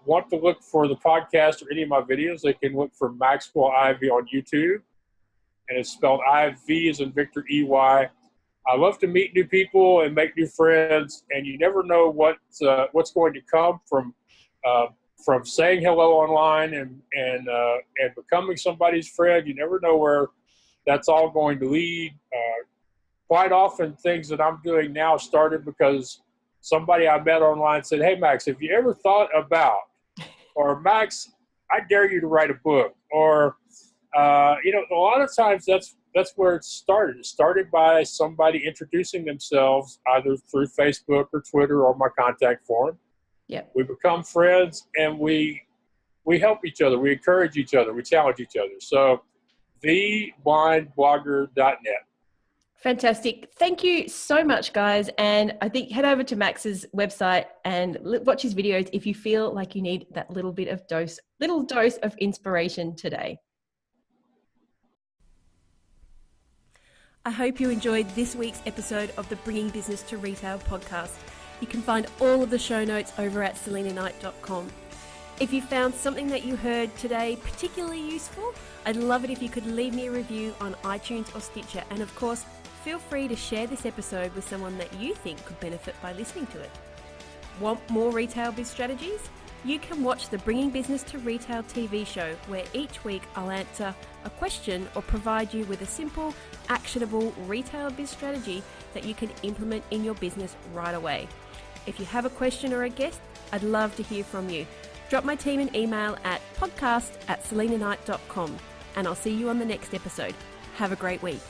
want to look for the podcast or any of my videos, they can look for Maxwell Ivey on YouTube. And it's spelled I-V as in Victor, E-Y. I love to meet new people and make new friends, and you never know what's going to come from saying hello online and becoming somebody's friend. You never know where that's all going to lead. Quite often, things that I'm doing now started because somebody I met online said, "Hey, Max, have you ever thought about?" Or, "Max, I dare you to write a book." Or, a lot of times that's where it started. It started by somebody introducing themselves either through Facebook or Twitter or my contact form. Yeah. We become friends, and we help each other. We encourage each other. We challenge each other. So, theblindblogger.net. Fantastic. Thank you so much, guys. And I think head over to Max's website and watch his videos if you feel like you need that little dose of inspiration today. I hope you enjoyed this week's episode of the Bringing Business to Retail podcast. You can find all of the show notes over at selinaknight.com. If you found something that you heard today particularly useful, I'd love it if you could leave me a review on iTunes or Stitcher. And of course, feel free to share this episode with someone that you think could benefit by listening to it. Want more retail biz strategies? You can watch the Bringing Business to Retail TV show, where each week I'll answer a question or provide you with a simple, actionable retail biz strategy that you can implement in your business right away. If you have a question or a guest, I'd love to hear from you. Drop my team an email at podcast@selinaknight.com, and I'll see you on the next episode. Have a great week.